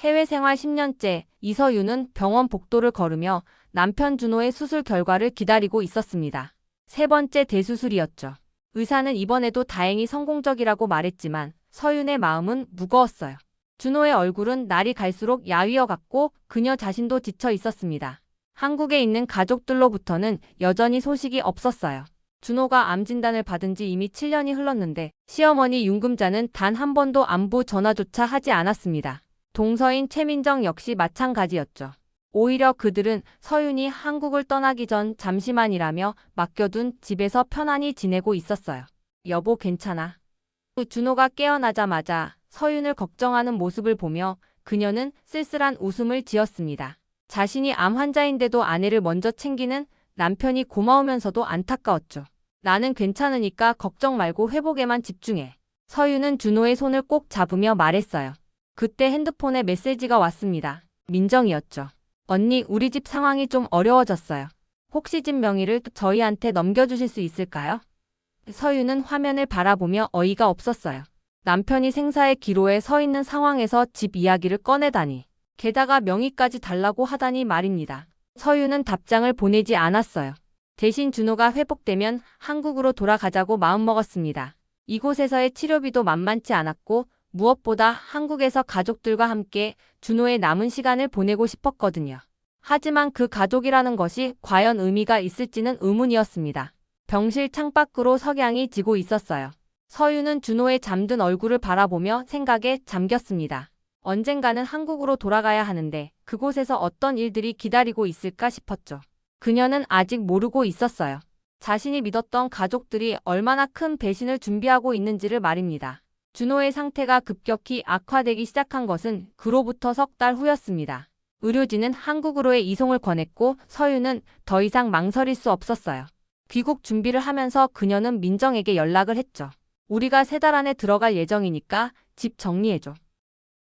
해외 생활 10년째 이서윤은 병원 복도를 걸으며 남편 준호의 수술 결과를 기다리고 있었습니다. 세 번째 대수술이었죠. 의사는 이번에도 다행히 성공적이라고 말했지만 서윤의 마음은 무거웠어요. 준호의 얼굴은 날이 갈수록 야위어갔고 그녀 자신도 지쳐 있었습니다. 한국에 있는 가족들로부터는 여전히 소식이 없었어요. 준호가 암 진단을 받은 지 이미 7년이 흘렀는데 시어머니 윤금자는 단 한 번도 안부 전화조차 하지 않았습니다. 동서인 최민정 역시 마찬가지였죠. 오히려 그들은 서윤이 한국을 떠나기 전 잠시만이라며 맡겨둔 집에서 편안히 지내고 있었어요. 여보 괜찮아. 준호가 깨어나자마자 서윤을 걱정하는 모습을 보며 그녀는 쓸쓸한 웃음을 지었습니다. 자신이 암 환자인데도 아내를 먼저 챙기는 남편이 고마우면서도 안타까웠죠. 나는 괜찮으니까 걱정 말고 회복에만 집중해. 서윤은 준호의 손을 꼭 잡으며 말했어요. 그때 핸드폰에 메시지가 왔습니다. 민정이었죠. 언니, 우리 집 상황이 좀 어려워졌어요. 혹시 집 명의를 저희한테 넘겨주실 수 있을까요? 서윤은 화면을 바라보며 어이가 없었어요. 남편이 생사의 기로에 서 있는 상황에서 집 이야기를 꺼내다니. 게다가 명의까지 달라고 하다니 말입니다. 서윤은 답장을 보내지 않았어요. 대신 준호가 회복되면 한국으로 돌아가자고 마음먹었습니다. 이곳에서의 치료비도 만만치 않았고 무엇보다 한국에서 가족들과 함께 준호의 남은 시간을 보내고 싶었거든요. 하지만 그 가족이라는 것이 과연 의미가 있을지는 의문이었습니다. 병실 창밖으로 석양이 지고 있었어요. 서윤은 준호의 잠든 얼굴을 바라보며 생각에 잠겼습니다. 언젠가는 한국으로 돌아가야 하는데 그곳에서 어떤 일들이 기다리고 있을까 싶었죠. 그녀는 아직 모르고 있었어요. 자신이 믿었던 가족들이 얼마나 큰 배신을 준비하고 있는지를 말입니다. 준호의 상태가 급격히 악화되기 시작한 것은 그로부터 석 달 후였습니다. 의료진은 한국으로의 이송을 권했고 서윤은 더 이상 망설일 수 없었어요. 귀국 준비를 하면서 그녀는 민정에게 연락을 했죠. 우리가 3달 안에 들어갈 예정이니까 집 정리해줘.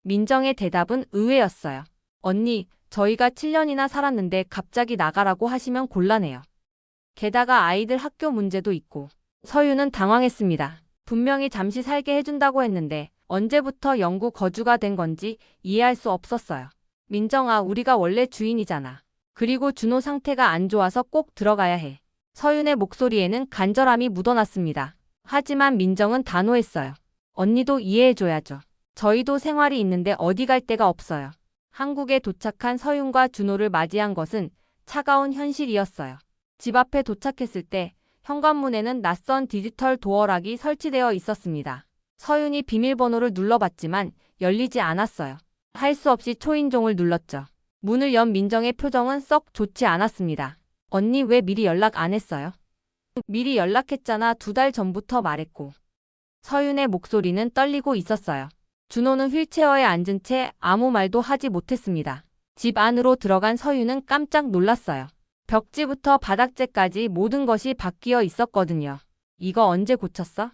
민정의 대답은 의외였어요. 언니, 저희가 7년이나 살았는데 갑자기 나가라고 하시면 곤란해요. 게다가 아이들 학교 문제도 있고. 서윤은 당황했습니다. 분명히 잠시 살게 해준다고 했는데 언제부터 영구 거주가 된 건지 이해할 수 없었어요. 민정아, 우리가 원래 주인이잖아. 그리고 준호 상태가 안 좋아서 꼭 들어가야 해. 서윤의 목소리에는 간절함이 묻어났습니다. 하지만 민정은 단호했어요. 언니도 이해해줘야죠. 저희도 생활이 있는데 어디 갈 데가 없어요. 한국에 도착한 서윤과 준호를 맞이한 것은 차가운 현실이었어요. 집 앞에 도착했을 때 현관문에는 낯선 디지털 도어락이 설치되어 있었습니다. 서윤이 비밀번호를 눌러봤지만 열리지 않았어요. 할 수 없이 초인종을 눌렀죠. 문을 연 민정의 표정은 썩 좋지 않았습니다. 언니, 왜 미리 연락 안 했어요? 미리 연락했잖아. 2달 전부터 말했고. 서윤의 목소리는 떨리고 있었어요. 준호는 휠체어에 앉은 채 아무 말도 하지 못했습니다. 집 안으로 들어간 서윤은 깜짝 놀랐어요. 벽지부터 바닥재까지 모든 것이 바뀌어 있었거든요. 이거 언제 고쳤어?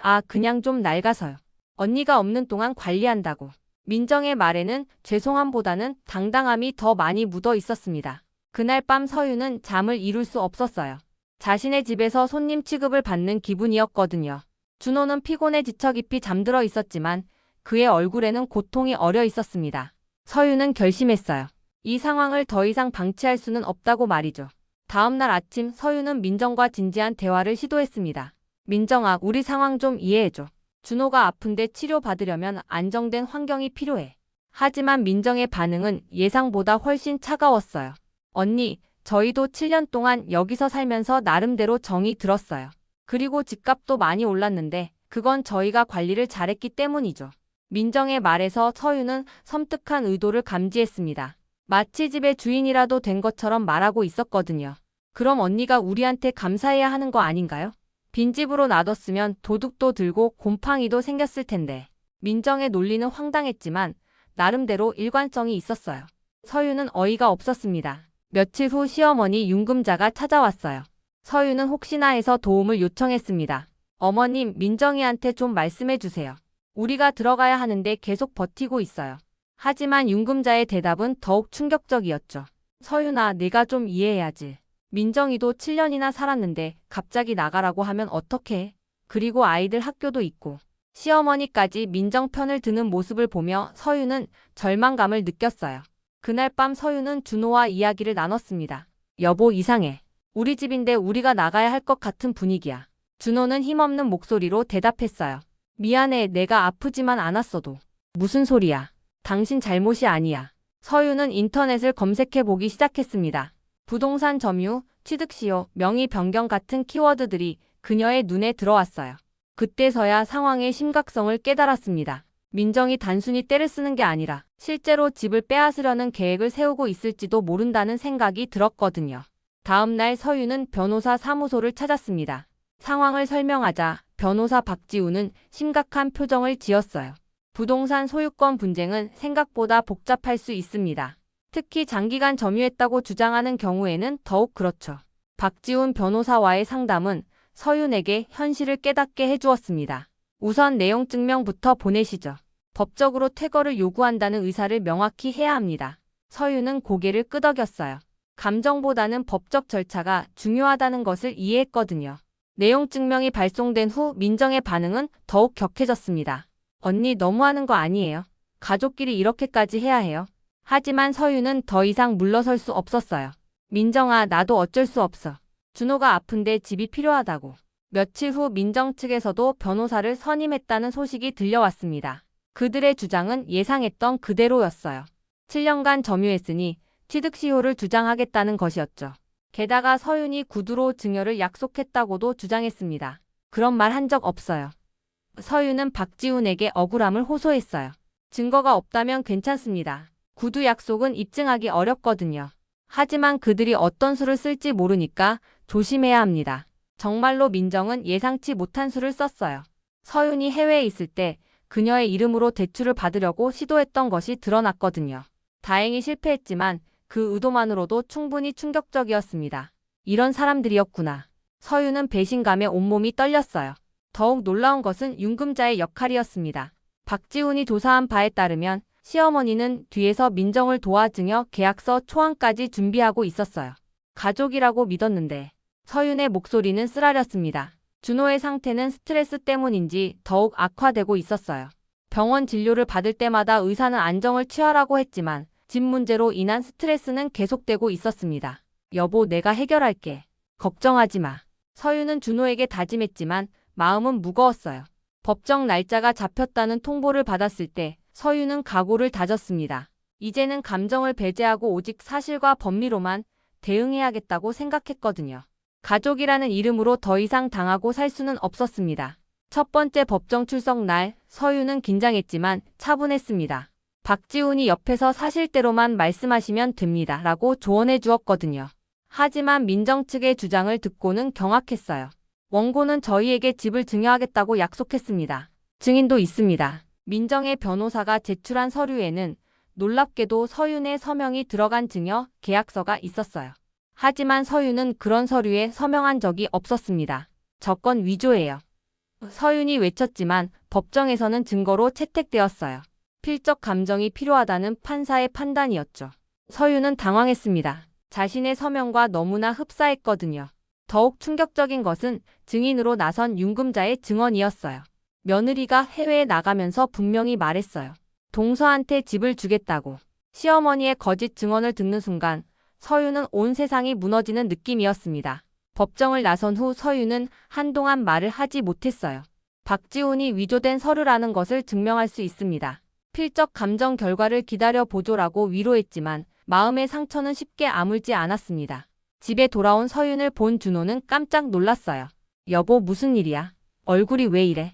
아, 그냥 좀 낡아서요. 언니가 없는 동안 관리한다고. 민정의 말에는 죄송함보다는 당당함이 더 많이 묻어 있었습니다. 그날 밤 서윤은 잠을 이룰 수 없었어요. 자신의 집에서 손님 취급을 받는 기분이었거든요. 준호는 피곤해 지쳐 깊이 잠들어 있었지만 그의 얼굴에는 고통이 어려 있었습니다. 서윤은 결심했어요. 이 상황을 더 이상 방치할 수는 없다고 말이죠. 다음 날 아침 서윤은 민정과 진지한 대화를 시도했습니다. 민정아, 우리 상황 좀 이해해줘. 준호가 아픈데 치료받으려면 안정된 환경이 필요해. 하지만 민정의 반응은 예상보다 훨씬 차가웠어요. 언니, 저희도 7년 동안 여기서 살면서 나름대로 정이 들었어요. 그리고 집값도 많이 올랐는데 그건 저희가 관리를 잘했기 때문이죠. 민정의 말에서 서윤은 섬뜩한 의도를 감지했습니다. 마치 집의 주인이라도 된 것처럼 말하고 있었거든요. 그럼 언니가 우리한테 감사해야 하는 거 아닌가요? 빈집으로 놔뒀으면 도둑도 들고 곰팡이도 생겼을 텐데. 민정의 논리는 황당했지만 나름대로 일관성이 있었어요. 서윤은 어이가 없었습니다. 며칠 후 시어머니 윤금자가 찾아왔어요. 서윤은 혹시나 해서 도움을 요청했습니다. 어머님, 민정이한테 좀 말씀해 주세요. 우리가 들어가야 하는데 계속 버티고 있어요. 하지만 윤금자의 대답은 더욱 충격적이었죠. 서윤아, 내가 좀 이해해야지. 민정이도 7년이나 살았는데 갑자기 나가라고 하면 어떡해? 그리고 아이들 학교도 있고. 시어머니까지 민정 편을 드는 모습을 보며 서유는 절망감을 느꼈어요. 그날 밤 서유는 준호와 이야기를 나눴습니다. 여보, 이상해. 우리 집인데 우리가 나가야 할 것 같은 분위기야. 준호는 힘없는 목소리로 대답했어요. 미안해, 내가 아프지만 않았어도. 무슨 소리야. 당신 잘못이 아니야. 서유는 인터넷을 검색해 보기 시작했습니다. 부동산 점유, 취득시효, 명의 변경 같은 키워드들이 그녀의 눈에 들어왔어요. 그때서야 상황의 심각성을 깨달았습니다. 민정이 단순히 떼를 쓰는 게 아니라 실제로 집을 빼앗으려는 계획을 세우고 있을지도 모른다는 생각이 들었거든요. 다음 날 서유는 변호사 사무소를 찾았습니다. 상황을 설명하자 변호사 박지우는 심각한 표정을 지었어요. 부동산 소유권 분쟁은 생각보다 복잡할 수 있습니다. 특히 장기간 점유했다고 주장하는 경우에는 더욱 그렇죠. 박지훈 변호사와의 상담은 서윤에게 현실을 깨닫게 해주었습니다. 우선 내용 증명부터 보내시죠. 법적으로 퇴거를 요구한다는 의사를 명확히 해야 합니다. 서윤은 고개를 끄덕였어요. 감정보다는 법적 절차가 중요하다는 것을 이해했거든요. 내용 증명이 발송된 후 민정의 반응은 더욱 격해졌습니다. 언니, 너무하는 거 아니에요? 가족끼리 이렇게까지 해야 해요? 하지만 서유는 더 이상 물러설 수 없었어요. 민정아, 나도 어쩔 수 없어. 준호가 아픈데 집이 필요하다고. 며칠 후 민정 측에서도 변호사를 선임했다는 소식이 들려왔습니다. 그들의 주장은 예상했던 그대로였어요. 7년간 점유했으니 취득시효를 주장하겠다는 것이었죠. 게다가 서윤이 구두로 증여를 약속했다고도 주장했습니다. 그런 말 한 적 없어요. 서윤은 박지훈에게 억울함을 호소했어요. 증거가 없다면 괜찮습니다. 구두 약속은 입증하기 어렵거든요. 하지만 그들이 어떤 수를 쓸지 모르니까 조심해야 합니다. 정말로 민정은 예상치 못한 수를 썼어요. 서윤이 해외에 있을 때 그녀의 이름으로 대출을 받으려고 시도했던 것이 드러났거든요. 다행히 실패했지만 그 의도만으로도 충분히 충격적이었습니다. 이런 사람들이었구나. 서윤은 배신감에 온몸이 떨렸어요. 더욱 놀라운 것은 윤금자의 역할이었습니다. 박지훈이 조사한 바에 따르면 시어머니는 뒤에서 민정을 도와 증여 계약서 초안까지 준비하고 있었어요. 가족이라고 믿었는데. 서윤의 목소리는 쓰라렸습니다. 준호의 상태는 스트레스 때문인지 더욱 악화되고 있었어요. 병원 진료를 받을 때마다 의사는 안정을 취하라고 했지만 집 문제로 인한 스트레스는 계속되고 있었습니다. 여보, 내가 해결할게. 걱정하지 마. 서윤은 준호에게 다짐했지만 마음은 무거웠어요. 법정 날짜가 잡혔다는 통보를 받았을 때 서윤은 각오를 다졌습니다. 이제는 감정을 배제하고 오직 사실과 법리로만 대응해야겠다고 생각했거든요. 가족이라는 이름으로 더 이상 당하고 살 수는 없었습니다. 첫 번째 법정 출석 날 서윤은 긴장했지만 차분했습니다. 박지훈이 옆에서 사실대로만 말씀하시면 됩니다 라고 조언해 주었거든요. 하지만 민정 측의 주장을 듣고는 경악했어요. 원고는 저희에게 집을 증여하겠다고 약속했습니다. 증인도 있습니다. 민정의 변호사가 제출한 서류에는 놀랍게도 서윤의 서명이 들어간 증여 계약서가 있었어요. 하지만 서윤은 그런 서류에 서명한 적이 없었습니다. 저건 위조예요. 서윤이 외쳤지만 법정에서는 증거로 채택되었어요. 필적 감정이 필요하다는 판사의 판단이었죠. 서윤은 당황했습니다. 자신의 서명과 너무나 흡사했거든요. 더욱 충격적인 것은 증인으로 나선 윤금자의 증언이었어요. 며느리가 해외에 나가면서 분명히 말했어요. 동서한테 집을 주겠다고. 시어머니의 거짓 증언을 듣는 순간 서윤은 온 세상이 무너지는 느낌이었습니다. 법정을 나선 후 서윤은 한동안 말을 하지 못했어요. 박지훈이 위조된 서류라는 것을 증명할 수 있습니다. 필적 감정 결과를 기다려 보조라고 위로했지만 마음의 상처는 쉽게 아물지 않았습니다. 집에 돌아온 서윤을 본 준호는 깜짝 놀랐어요. 여보, 무슨 일이야? 얼굴이 왜 이래?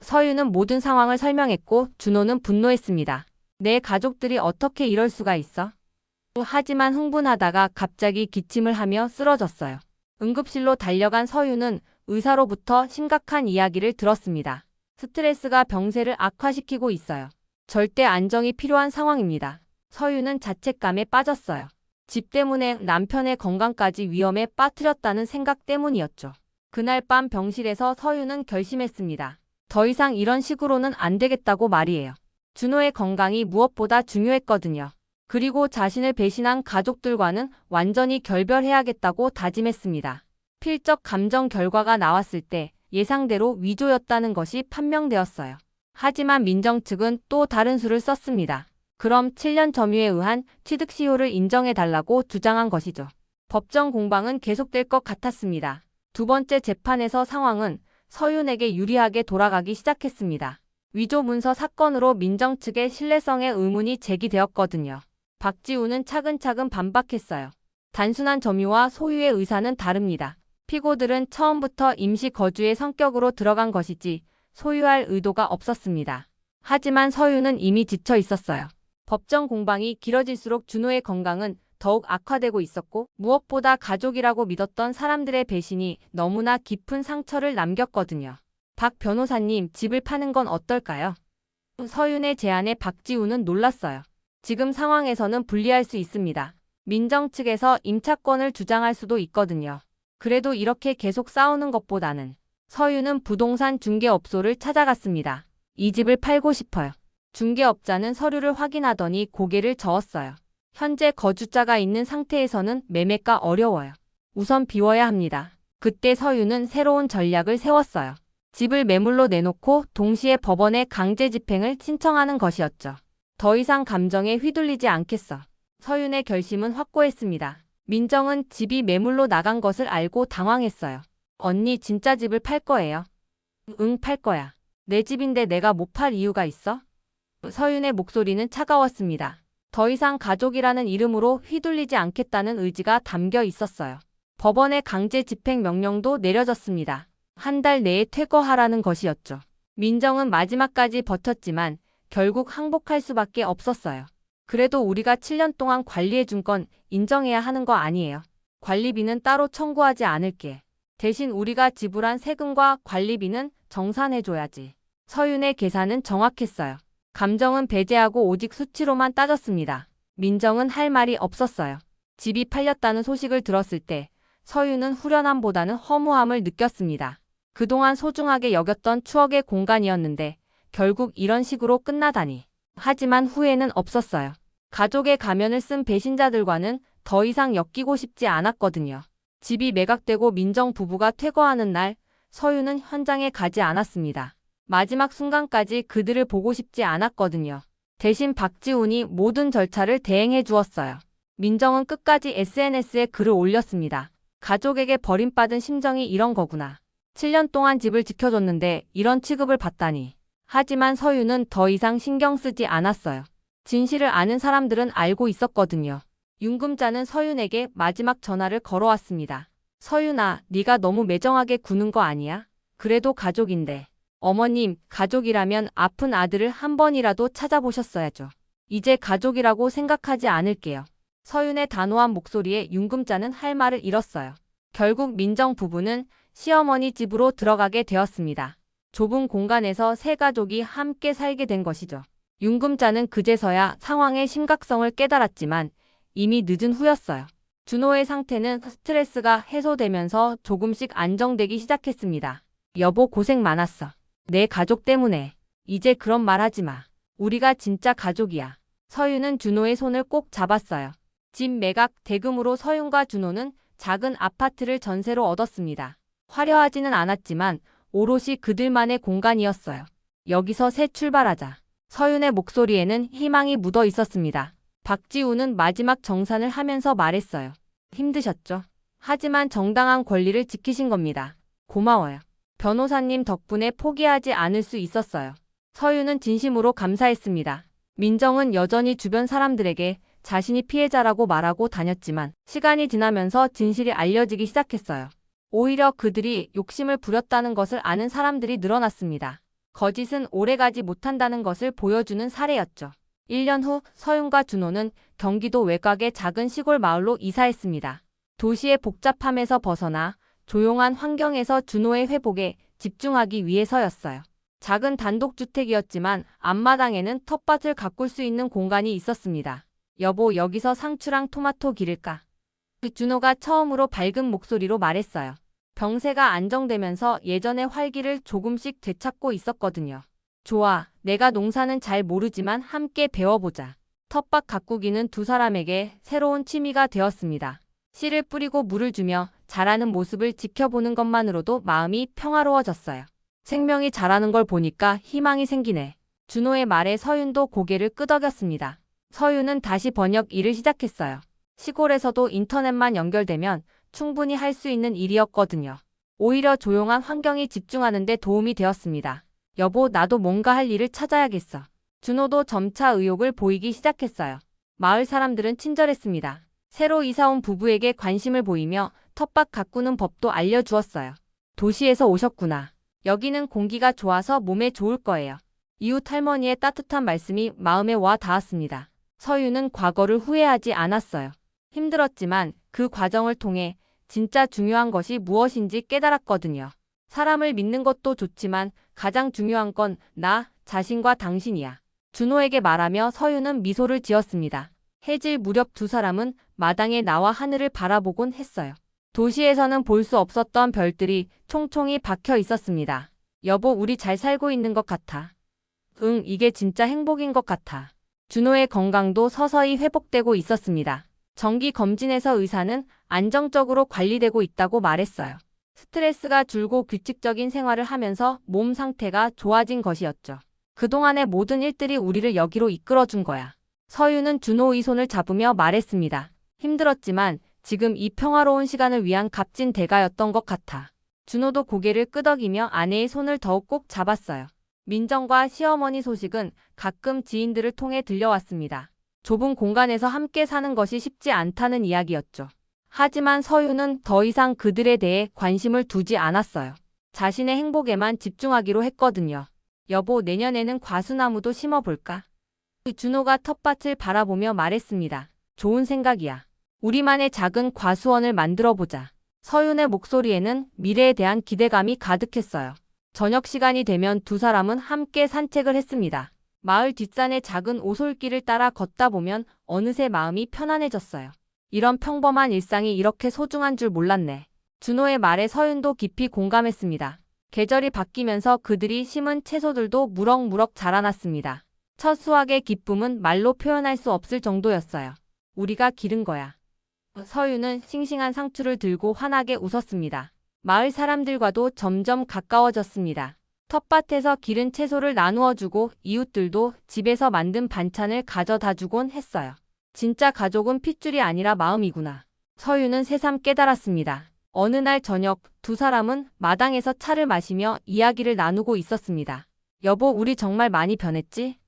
서윤은 모든 상황을 설명했고 준호는 분노했습니다. 내 가족들이 어떻게 이럴 수가 있어? 하지만 흥분하다가 갑자기 기침을 하며 쓰러졌어요. 응급실로 달려간 서윤은 의사로부터 심각한 이야기를 들었습니다. 스트레스가 병세를 악화시키고 있어요. 절대 안정이 필요한 상황입니다. 서윤은 자책감에 빠졌어요. 집 때문에 남편의 건강까지 위험에 빠뜨렸다는 생각 때문이었죠. 그날 밤 병실에서 서윤은 결심했습니다. 더 이상 이런 식으로는 안 되겠다고 말이에요. 준호의 건강이 무엇보다 중요했거든요. 그리고 자신을 배신한 가족들과는 완전히 결별해야겠다고 다짐했습니다. 필적 감정 결과가 나왔을 때 예상대로 위조였다는 것이 판명되었어요. 하지만 민정 측은 또 다른 수를 썼습니다. 그럼 7년 점유에 의한 취득시효를 인정해달라고 주장한 것이죠. 법정 공방은 계속될 것 같았습니다. 두 번째 재판에서 상황은 서윤에게 유리하게 돌아가기 시작했습니다. 위조 문서 사건으로 민정 측의 신뢰성에 의문이 제기되었거든요. 박지우는 차근차근 반박했어요. 단순한 점유와 소유의 의사는 다릅니다. 피고들은 처음부터 임시 거주의 성격으로 들어간 것이지 소유할 의도가 없었습니다. 하지만 서윤은 이미 지쳐 있었어요. 법정 공방이 길어질수록 준호의 건강은 더욱 악화되고 있었고 무엇보다 가족이라고 믿었던 사람들의 배신이 너무나 깊은 상처를 남겼거든요. 박 변호사님, 집을 파는 건 어떨까요? 서윤의 제안에 박지우는 놀랐어요. 지금 상황에서는 불리할 수 있습니다. 민정 측에서 임차권을 주장할 수도 있거든요. 그래도 이렇게 계속 싸우는 것보다는 서윤은 부동산 중개업소를 찾아갔습니다. 이 집을 팔고 싶어요. 중개업자는 서류를 확인하더니 고개를 저었어요. 현재 거주자가 있는 상태에서는 매매가 어려워요. 우선 비워야 합니다. 그때 서윤은 새로운 전략을 세웠어요. 집을 매물로 내놓고 동시에 법원에 강제 집행을 신청하는 것이었죠. 더 이상 감정에 휘둘리지 않겠어. 서윤의 결심은 확고했습니다. 민정은 집이 매물로 나간 것을 알고 당황했어요. 언니 진짜 집을 팔 거예요? 응, 팔 거야. 내 집인데 내가 못 팔 이유가 있어? 서윤의 목소리는 차가웠습니다. 더 이상 가족이라는 이름으로 휘둘리지 않겠다는 의지가 담겨 있었어요. 법원의 강제 집행 명령도 내려졌습니다. 한 달 내에 퇴거하라는 것이었죠. 민정은 마지막까지 버텼지만 결국 항복할 수밖에 없었어요. 그래도 우리가 7년 동안 관리해준 건 인정해야 하는 거 아니에요. 관리비는 따로 청구하지 않을게. 대신 우리가 지불한 세금과 관리비는 정산해줘야지. 서윤의 계산은 정확했어요. 감정은 배제하고 오직 수치로만 따졌습니다. 민정은 할 말이 없었어요. 집이 팔렸다는 소식을 들었을 때 서윤은 후련함보다는 허무함을 느꼈습니다. 그동안 소중하게 여겼던 추억의 공간이었는데 결국 이런 식으로 끝나다니. 하지만 후회는 없었어요. 가족의 가면을 쓴 배신자들과는 더 이상 엮이고 싶지 않았거든요. 집이 매각되고 민정 부부가 퇴거하는 날, 서윤은 현장에 가지 않았습니다. 마지막 순간까지 그들을 보고 싶지 않았거든요. 대신 박지훈이 모든 절차를 대행해 주었어요. 민정은 끝까지 SNS에 글을 올렸습니다. 가족에게 버림받은 심정이 이런 거구나. 7년 동안 집을 지켜줬는데 이런 취급을 받다니. 하지만 서윤은 더 이상 신경 쓰지 않았어요. 진실을 아는 사람들은 알고 있었거든요. 윤금자는 서윤에게 마지막 전화를 걸어왔습니다. 서윤아, 네가 너무 매정하게 구는 거 아니야? 그래도 가족인데. 어머님, 가족이라면 아픈 아들을 한 번이라도 찾아보셨어야죠. 이제 가족이라고 생각하지 않을게요. 서윤의 단호한 목소리에 윤금자는 할 말을 잃었어요. 결국 민정 부부는 시어머니 집으로 들어가게 되었습니다. 좁은 공간에서 세 가족이 함께 살게 된 것이죠. 윤금자는 그제서야 상황의 심각성을 깨달았지만 이미 늦은 후였어요. 준호의 상태는 스트레스가 해소되면서 조금씩 안정되기 시작했습니다. 여보, 고생 많았어. 내 가족 때문에. 이제 그런 말 하지 마. 우리가 진짜 가족이야. 서윤은 준호의 손을 꼭 잡았어요. 집 매각 대금으로 서윤과 준호는 작은 아파트를 전세로 얻었습니다. 화려하지는 않았지만 오롯이 그들만의 공간이었어요. 여기서 새 출발하자. 서윤의 목소리에는 희망이 묻어 있었습니다. 박지우는 마지막 정산을 하면서 말했어요. 힘드셨죠? 하지만 정당한 권리를 지키신 겁니다. 고마워요. 변호사님 덕분에 포기하지 않을 수 있었어요. 서윤은 진심으로 감사했습니다. 민정은 여전히 주변 사람들에게 자신이 피해자라고 말하고 다녔지만 시간이 지나면서 진실이 알려지기 시작했어요. 오히려 그들이 욕심을 부렸다는 것을 아는 사람들이 늘어났습니다. 거짓은 오래가지 못한다는 것을 보여주는 사례였죠. 1년 후 서윤과 준호는 경기도 외곽의 작은 시골 마을로 이사했습니다. 도시의 복잡함에서 벗어나 조용한 환경에서 준호의 회복에 집중하기 위해서였어요. 작은 단독주택이었지만 앞마당에는 텃밭을 가꿀 수 있는 공간이 있었습니다. 여보, 여기서 상추랑 토마토 기를까? 준호가 처음으로 밝은 목소리로 말했어요. 병세가 안정되면서 예전의 활기를 조금씩 되찾고 있었거든요. 좋아, 내가 농사는 잘 모르지만 함께 배워보자. 텃밭 가꾸기는 두 사람에게 새로운 취미가 되었습니다. 씨를 뿌리고 물을 주며 자라는 모습을 지켜보는 것만으로도 마음이 평화로워졌어요. 생명이 자라는 걸 보니까 희망이 생기네. 준호의 말에 서윤도 고개를 끄덕였습니다. 서윤은 다시 번역 일을 시작했어요. 시골에서도 인터넷만 연결되면 충분히 할 수 있는 일이었거든요. 오히려 조용한 환경이 집중하는 데 도움이 되었습니다. 여보, 나도 뭔가 할 일을 찾아야겠어. 준호도 점차 의욕을 보이기 시작했어요. 마을 사람들은 친절했습니다. 새로 이사 온 부부에게 관심을 보이며 텃밭 가꾸는 법도 알려주었어요. 도시에서 오셨구나. 여기는 공기가 좋아서 몸에 좋을 거예요. 이웃 할머니의 따뜻한 말씀이 마음에 와 닿았습니다. 서유는 과거를 후회하지 않았어요. 힘들었지만 그 과정을 통해 진짜 중요한 것이 무엇인지 깨달았거든요. 사람을 믿는 것도 좋지만 가장 중요한 건 나 자신과 당신이야. 준호에게 말하며 서유는 미소를 지었습니다. 해질 무렵 두 사람은 마당에 나와 하늘을 바라보곤 했어요. 도시에서는 볼 수 없었던 별들이 총총히 박혀 있었습니다. 여보, 우리 잘 살고 있는 것 같아. 응, 이게 진짜 행복인 것 같아. 준호의 건강도 서서히 회복되고 있었습니다. 정기 검진에서 의사는 안정적으로 관리되고 있다고 말했어요. 스트레스가 줄고 규칙적인 생활을 하면서 몸 상태가 좋아진 것이었죠. 그동안의 모든 일들이 우리를 여기로 이끌어준 거야. 서유는 준호의 손을 잡으며 말했습니다. 힘들었지만 지금 이 평화로운 시간을 위한 값진 대가였던 것 같아. 준호도 고개를 끄덕이며 아내의 손을 더욱 꼭 잡았어요. 민정과 시어머니 소식은 가끔 지인들을 통해 들려왔습니다. 좁은 공간에서 함께 사는 것이 쉽지 않다는 이야기였죠. 하지만 서유는 더 이상 그들에 대해 관심을 두지 않았어요. 자신의 행복에만 집중하기로 했거든요. 여보, 내년에는 과수나무도 심어볼까? 준호가 텃밭을 바라보며 말했습니다. 좋은 생각이야. 우리만의 작은 과수원을 만들어보자. 서윤의 목소리에는 미래에 대한 기대감이 가득했어요. 저녁 시간이 되면 두 사람은 함께 산책을 했습니다. 마을 뒷산의 작은 오솔길을 따라 걷다 보면 어느새 마음이 편안해졌어요. 이런 평범한 일상이 이렇게 소중한 줄 몰랐네. 준호의 말에 서윤도 깊이 공감했습니다. 계절이 바뀌면서 그들이 심은 채소들도 무럭무럭 자라났습니다. 첫 수확의 기쁨은 말로 표현할 수 없을 정도였어요. 우리가 기른 거야. 서윤은 싱싱한 상추를 들고 환하게 웃었습니다. 마을 사람들과도 점점 가까워졌습니다. 텃밭에서 기른 채소를 나누어주고 이웃들도 집에서 만든 반찬을 가져다주곤 했어요. 진짜 가족은 핏줄이 아니라 마음이구나. 서윤은 새삼 깨달았습니다. 어느 날 저녁 두 사람은 마당에서 차를 마시며 이야기를 나누고 있었습니다. 여보, 우리 정말 많이 변했지?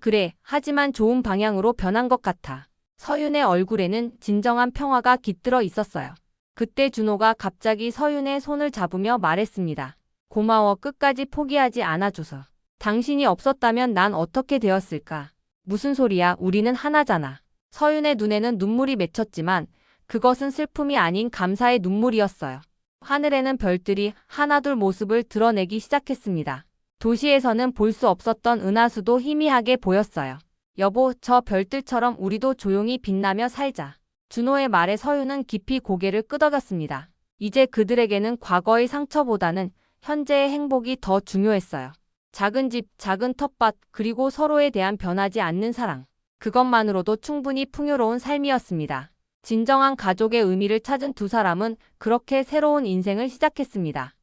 그래, 하지만 좋은 방향으로 변한 것 같아. 서윤의 얼굴에는 진정한 평화가 깃들어 있었어요. 그때 준호가 갑자기 서윤의 손을 잡으며 말했습니다. 고마워, 끝까지 포기하지 않아줘서. 당신이 없었다면 난 어떻게 되었을까? 무슨 소리야, 우리는 하나잖아. 서윤의 눈에는 눈물이 맺혔지만 그것은 슬픔이 아닌 감사의 눈물이었어요. 하늘에는 별들이 하나둘 모습을 드러내기 시작했습니다. 도시에서는 볼 수 없었던 은하수도 희미하게 보였어요. 여보, 저 별들처럼 우리도 조용히 빛나며 살자. 준호의 말에 서윤은 깊이 고개를 끄덕였습니다. 이제 그들에게는 과거의 상처보다는 현재의 행복이 더 중요했어요. 작은 집, 작은 텃밭, 그리고 서로에 대한 변하지 않는 사랑. 그것만으로도 충분히 풍요로운 삶이었습니다. 진정한 가족의 의미를 찾은 두 사람은 그렇게 새로운 인생을 시작했습니다.